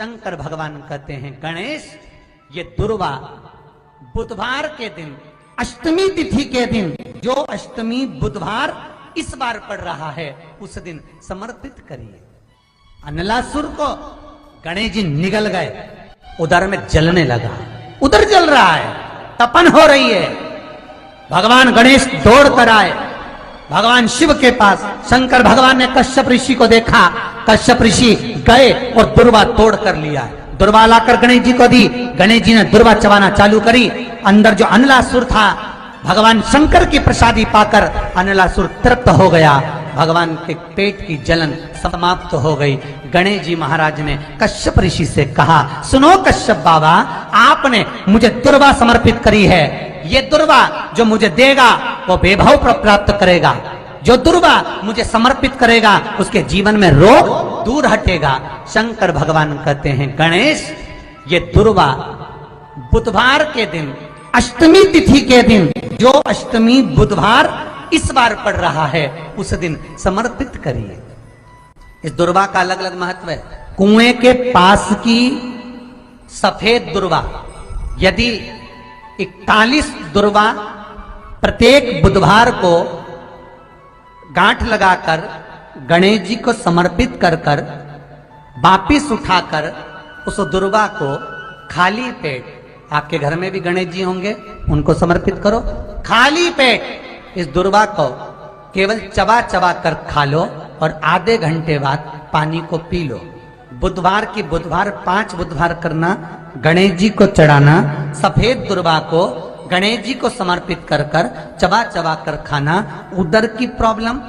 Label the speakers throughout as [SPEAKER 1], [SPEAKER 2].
[SPEAKER 1] शंकर भगवान कहते हैं गणेश, ये दुर्वा बुधवार के दिन, अष्टमी तिथि के दिन, जो अष्टमी बुधवार इस बार पड़ रहा है, उस दिन समर्पित करिए। अनलासुर को गणेश जी निगल गए, उधर में जलने लगा, उधर जल रहा है, तपन हो रही है। भगवान गणेश दौड़ कर आए भगवान शिव के पास। शंकर भगवान ने कश्यप ऋषि को देखा, कश्यप ऋषि गए और दुर्वा तोड़ कर लिया। दुर्वा लाकर गणेश जी को दी, गणेश जी ने दुर्वा चबाना चालू करी। अंदर जो अनलासुर था, भगवान शंकर की प्रसादी पाकर अनलासुर तृप्त हो गया, भगवान के पेट की जलन समाप्त हो गई। गणेश जी महाराज ने कश्यप ऋषि से कहा, सुनो कश्यप बाबा, आपने मुझे दुर्वा समर्पित करी है, ये दुर्वा जो मुझे देगा वो वैभव प्राप्त करेगा, जो दुर्वा मुझे समर्पित करेगा उसके जीवन में रोग दूर हटेगा। शंकर भगवान कहते हैं गणेश, ये दुर्वा बुधवार के दिन, अष्टमी तिथि के दिन, जो अष्टमी बुधवार इस बार पड़ रहा है, उस दिन समर्पित करिए। इस दुर्वा का अलग अलग महत्व है। कुएं के पास की सफेद दुर्वा, यदि 41 दुर्वा प्रत्येक बुधवार को गांठ लगाकर गणेश जी को समर्पित कर कर वापिस उठाकर उस दुर्वा को खाली पेट, आपके घर में भी गणेश जी होंगे, उनको समर्पित करो। खाली पेट इस दुर्वा को केवल चबा चबा कर खा लो और आधे घंटे बाद पानी को पी लो। बुधवार की बुधवार 5 बुधवार करना, गणेश जी को चढ़ाना, सफेद दुर्वा को गणेश जी को समर्पित कर कर चबा चबा कर खाना। उदर की प्रॉब्लम,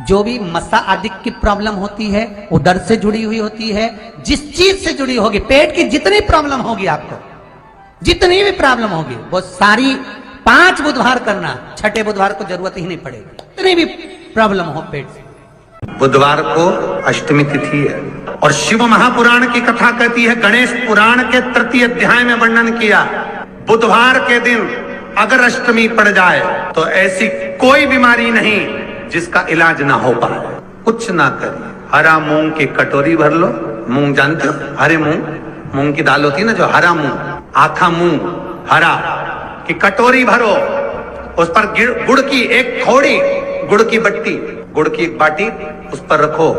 [SPEAKER 1] जो भी मसा आदि की प्रॉब्लम होती है, उदर से जुड़ी हुई होती है, जिस चीज से जुड़ी होगी, पेट की जितनी प्रॉब्लम होगी, आपको जितनी भी प्रॉब्लम होगी, वो सारी 5 बुधवार करना, छठे बुधवार को जरूरत ही नहीं पड़ेगी, जितनी भी प्रॉब्लम हो पेट से।
[SPEAKER 2] बुधवार को अष्टमी तिथि है और शिव महापुराण की कथा कहती है, गणेश पुराण के 3 अध्याय में वर्णन किया, बुधवार के दिन अगर अष्टमी पड़ जाए तो ऐसी कोई बीमारी नहीं जिसका इलाज ना हो पाए। कुछ ना करिए, हरा मूंग की कटोरी भर लो, मूंग जानते हो, हरे मूंग, मूंग की दाल होती है ना, जो हरा मूंग, आखा मूंग हरा की कटोरी भरो, उस पर गुड़ की एक खोड़ी, गुड़ की बट्टी, गुड़ की एक बाटी उस पर रखो,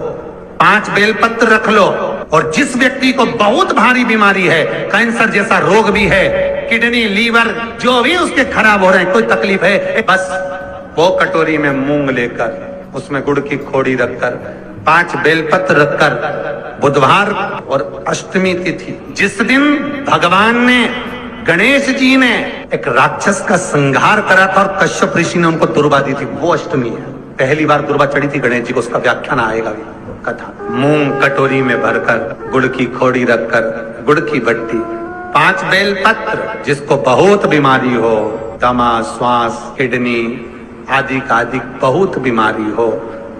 [SPEAKER 2] 5 बेलपत्र रख लो, और जिस व्यक्ति को बहुत भारी बीमारी है, कैंसर जैसा रोग भी है, किडनी लीवर जो भी उसके खराब हो रहे हैं, कोई तकलीफ है, बस वो कटोरी में मूंग लेकर उसमें गुड़ की खोड़ी रखकर 5 बेलपत्र रखकर, बुधवार और अष्टमी तिथि जिस दिन भगवान ने, गणेश जी ने एक राक्षस का संहार करा था और कश्यप ऋषि ने उनको दुर्वा दी थी, वो अष्टमी है। पहली बार दुर्वा चढ़ी थी गणेश जी को, उसका व्याख्यान आएगा भी कथा। मूंग कटोरी में भरकर, गुड़ की खोड़ी रखकर, गुड़ की बट्टी, 5 बेलपत्र, जिसको बहुत बीमारी हो, दमा, श्वास, किडनी आदि का आदि बहुत बीमारी हो,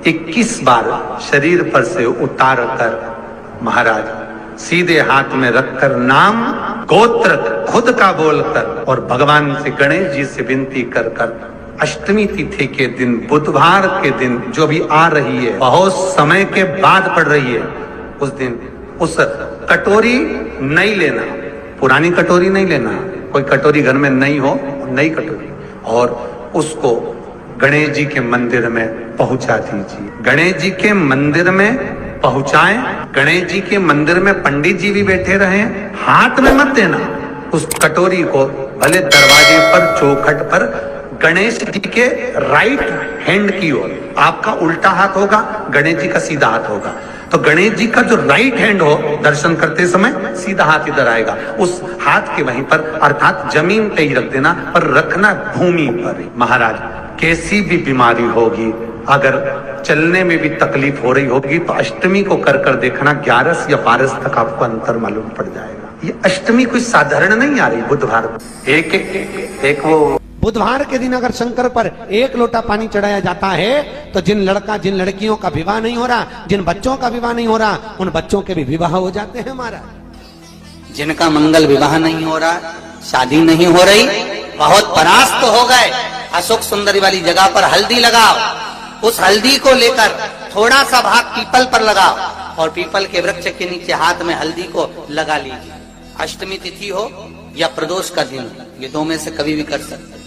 [SPEAKER 2] 21 बार शरीर पर से उतार कर महाराज सीधे हाथ में रखकर नाम गोत्र खुद का बोलकर और भगवान से, गणेश जी से विनती कर कर अष्टमी तिथि के दिन, बुधवार के दिन जो भी आ रही है, बहुत समय के बाद पड़ रही है, उस दिन उस कटोरी नहीं लेना, पुरानी कटोरी नहीं लेना, कोई कटोरी घर में नहीं हो, नई कटोरी, और उसको गणेश जी के मंदिर में पहुंचा दीजिए। गणेश जी के मंदिर में पहुंचाएं, गणेश जी के मंदिर में पंडित जी भी बैठे रहे, हाथ में मत देना उस कटोरी को, भले दरवाजे पर, चौखट पर, गणेश जी के राइट हैंड की ओर, आपका उल्टा हाथ होगा, गणेश जी का सीधा हाथ होगा, तो गणेश जी का जो राइट हैंड हो, दर्शन करते समय सीधा हाथ इधर आएगा, उस हाथ के वहीं पर, अर्थात जमीन पे ही रख देना, पर रखना भूमि पर। महाराज कैसी भी बीमारी होगी, अगर चलने में भी तकलीफ हो रही होगी, तो अष्टमी को कर कर देखना, 11 या 12 तक आपको अंतर मालूम पड़ जाएगा। ये अष्टमी कोई साधारण नहीं आ रही, बुधवार एक वो
[SPEAKER 3] बुधवार के दिन अगर शंकर पर 1 लोटा पानी चढ़ाया जाता है, तो जिन लड़कियों का विवाह नहीं हो रहा, जिन बच्चों का विवाह नहीं हो रहा, उन बच्चों के भी विवाह हो जाते हैं। हमारा
[SPEAKER 1] जिनका मंगल विवाह नहीं हो रहा, शादी नहीं हो रही, बहुत परास्त हो गए, अशोक सुंदरी वाली जगह पर हल्दी लगाओ, उस हल्दी को लेकर थोड़ा सा भाग पीपल पर लगाओ और पीपल के वृक्ष के नीचे हाथ में हल्दी को लगा लीजिए। अष्टमी तिथि हो या प्रदोष का दिन, ये दो में से कभी भी कर सकते।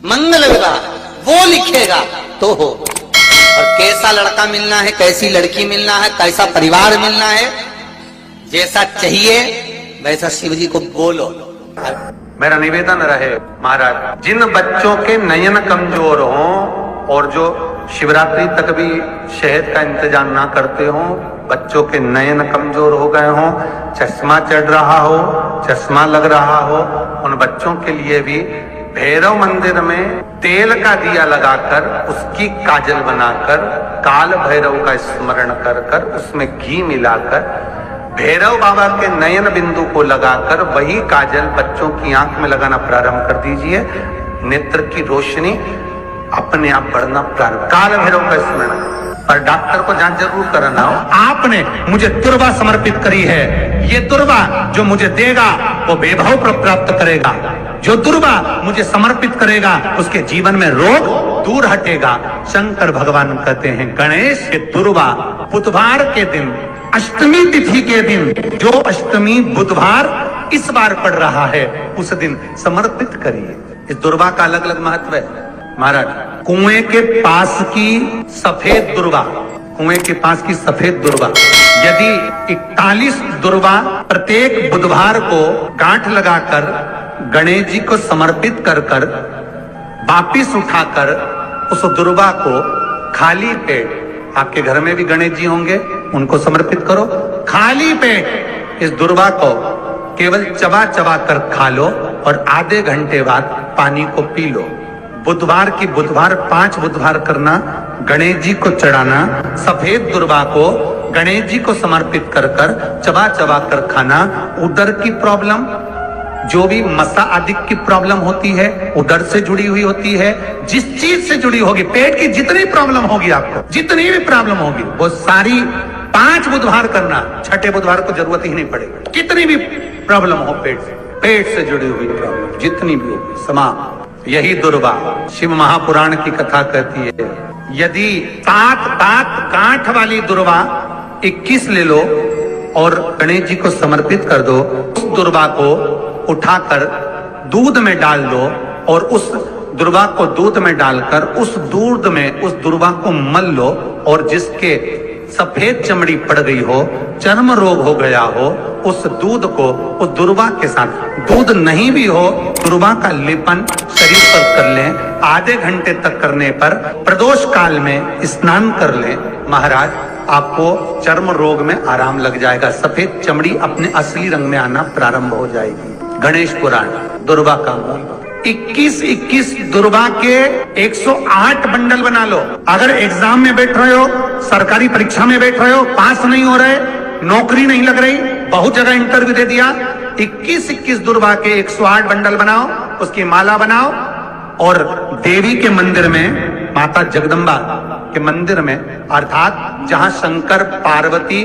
[SPEAKER 1] मंगल विवाह वो लिखेगा तो हो। और कैसा लड़का मिलना है, कैसी लड़की मिलना है, कैसा परिवार मिलना है, जैसा चाहिए वैसा शिव जी को बोलो।
[SPEAKER 2] मेरा निवेदन रहे महाराज, जिन बच्चों के नयन कमजोर हों और जो शिवरात्रि तक भी शहद का इंतजाम ना करते हों, बच्चों के नयन कमजोर हो गए हों, चश्मा चढ़ रहा हो, चश्मा लग रहा हो, उन बच्चों के लिए भी भैरव मंदिर में तेल का दिया लगाकर उसकी काजल बनाकर काल भैरव का स्मरण कर कर उसमें घी मिलाकर भैरव बाबा के नयन बिंदु को लगाकर वही काजल बच्चों की आंख में लगाना प्रारंभ कर दीजिए। नेत्र की रोशनी अपने आप बढ़ना प्रारंभ। काल भैरव का स्मरण, पर डॉक्टर को जांच जरूर कराना हो। आपने मुझे दुर्वा समर्पित करी है, ये दुर्वा जो मुझे देगा वो वैभव प्राप्त करेगा, जो दुर्वा मुझे समर्पित करेगा उसके जीवन में रोग दूर हटेगा। शंकर भगवान कहते हैं गणेश के दुर्वा बुधवार के दिन, अष्टमी तिथि के दिन, जो अष्टमी बुधवार इस बार पड़ रहा है उस दिन समर्पित करिए। इस दुर्वा का अलग अलग महत्व है महाराज। कुएं के पास की सफेद दुर्वा, कुएं के पास की सफेद दुर्वा, यदि 41 दुर्वा प्रत्येक बुधवार को गांठ लगाकर गणेश जी को समर्पित कर कर वापिस उठाकर उस दुर्वा को खाली पेट, आपके घर में भी गणेश जी होंगे, उनको समर्पित करो। खाली पेट इस दुर्वा को केवल चबा चबा कर खा लो और आधे घंटे बाद पानी को पी लो। बुधवार की बुधवार 5 बुधवार करना, गणेश जी को चढ़ाना, सफेद दुर्वा को गणेश जी को समर्पित कर कर चबा चबा कर खाना। उदर की प्रॉब्लम, जो भी मसा आदि की प्रॉब्लम होती है उदर से जुड़ी हुई होती है, जिस चीज से जुड़ी होगी, पेट की जितनी प्रॉब्लम होगी, आपको जितनी भी प्रॉब्लम होगी वो सारी 5 बुधवार करना। छठे बुधवार को जरूरत ही नहीं पड़ेगी। कितनी भी प्रॉब्लम हो पेट से जुड़ी हुई प्रॉब्लम जितनी भी होगी समाप्त। यही दुर्वा शिव महापुराण की कथा कहती है। यदि 7 दांत गांठ वाली दुर्वा 21 ले लो और गणेश जी को समर्पित कर दो, उस दुर्वा को उठाकर दूध में डाल दो और उस दुर्वा को दूध में डालकर उस दूध में उस दुर्वा को मल लो, और जिसके सफेद चमड़ी पड़ गई हो, चर्म रोग हो गया हो, उस दूध को उस दुर्वा के साथ, दूध नहीं भी हो, दुर्वा का लेपन शरीर पर कर लें। आधे घंटे तक करने पर प्रदोष काल में स्नान कर लें महाराज, आपको चर्म रोग में आराम लग जाएगा। सफेद चमड़ी अपने असली रंग में आना प्रारंभ हो जाएगी। गणेश पुराण दुर्वा का मूल 21 दुर्वा के 108 बंडल बना लो। अगर एग्जाम में बैठ रहे हो, सरकारी परीक्षा में बैठ रहे हो, पास नहीं हो रहे, नौकरी नहीं लग रही, बहुत जगह इंटरव्यू दे दिया, 21 दुर्वा के 108 बंडल बनाओ, उसकी माला बनाओ और देवी के मंदिर में, माता जगदम्बा के मंदिर में, अर्थात जहां शंकर पार्वती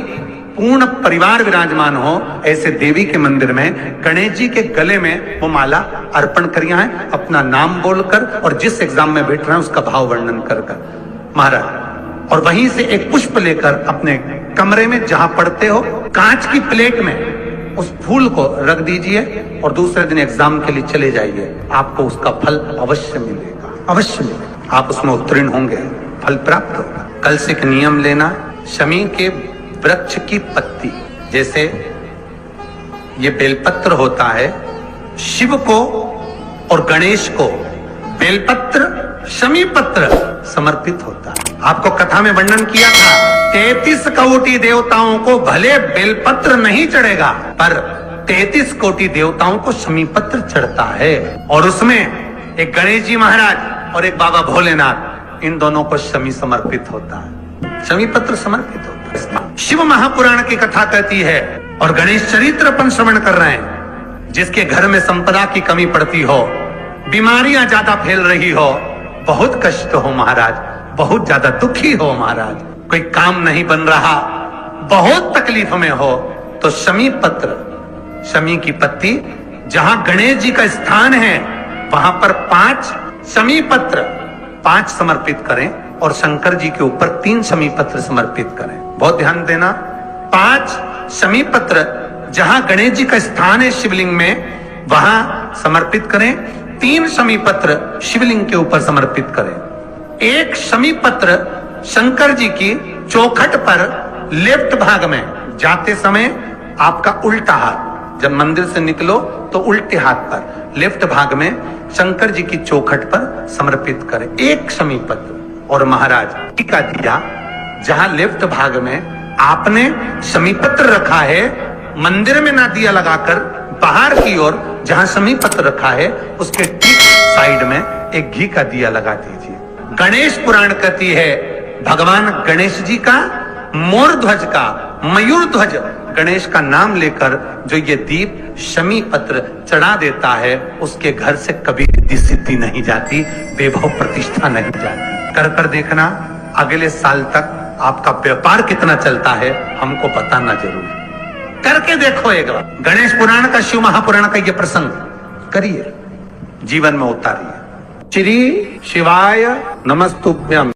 [SPEAKER 2] पूर्ण परिवार विराजमान हो, ऐसे देवी के मंदिर में गणेश जी के गले में वो माला अर्पण करिया है, अपना नाम बोलकर और जिस एग्जाम में बैठ रहे हैं उसका भाव वर्णन कर महाराज। और वहीं से एक पुष्प लेकर अपने कमरे में जहां पढ़ते हो, कांच की प्लेट में उस फूल को रख दीजिए और दूसरे दिन एग्जाम के लिए चले जाइए। आपको उसका फल अवश्य मिलेगा, अवश्य मिलेगा। आप उसमें उत्तीर्ण होंगे, फल प्राप्त होगा। कल से एक नियम लेना, शमी के वृक्ष की पत्ती, जैसे ये बेलपत्र होता है, शिव को और गणेश को बेलपत्र, शमी पत्र समर्पित होता है। आपको कथा में वर्णन किया था, 33 कोटि देवताओं को भले बेलपत्र नहीं चढ़ेगा, पर 33 कोटि देवताओं को शमी पत्र चढ़ता है। और उसमें एक गणेश जी महाराज और एक बाबा भोलेनाथ, इन दोनों को शमी समर्पित होता है, शमी पत्र समर्पित होता है। शिव महापुराण की कथा कहती है और गणेश चरित्र अपन श्रवण कर रहे हैं। जिसके घर में संपदा की कमी पड़ती हो, बीमारियां ज्यादा फैल रही हो, बहुत कष्ट हो महाराज, बहुत ज्यादा दुखी हो महाराज, कोई काम नहीं बन रहा, बहुत तकलीफ में हो, तो शमी पत्र, शमी की पत्ती, जहां गणेश जी का स्थान है वहां पर 5 शमी पत्र 5 समर्पित करें और शंकर जी के ऊपर 3 शमी पत्र समर्पित करें। बहुत ध्यान देना, 5 शमी पत्र जहां गणेश जी का स्थान है शिवलिंग में वहां समर्पित करें। 3 शमी पत्र शिवलिंग के ऊपर समर्पित करें। 1 शमी पत्र शंकर जी की चौखट पर लेफ्ट भाग में जाते समय आपका उल्टा हाथ, जब मंदिर से निकलो तो उल्टे हाथ पर लेफ्ट भाग में शंकर जी की चौखट पर समर्पित करें 1 शमी पत्र। और महाराज टीका दिया जहां लेफ्ट भाग में आपने शमी पत्र रखा है, मंदिर में ना दिया लगाकर बाहर की ओर जहां शमी पत्र रखा है उसके ठीक साइड में एक घी का दिया लगा दीजिए। गणेश पुराण कहती है भगवान गणेश जी का मोर ध्वज का, मयूर ध्वज गणेश का नाम लेकर जो ये दीप शमी पत्र चढ़ा देता है उसके घर से कभी रिद्धि सिद्धि नहीं जाती, वैभव प्रतिष्ठा नहीं जाती। कर देखना, अगले साल तक आपका व्यापार कितना चलता है हमको बताना जरूर। करके देखो एक बार, गणेश पुराण का, शिव महापुराण का ये प्रसंग करिए, जीवन में उतारिए। श्री शिवाय नमस्तुभ्यम।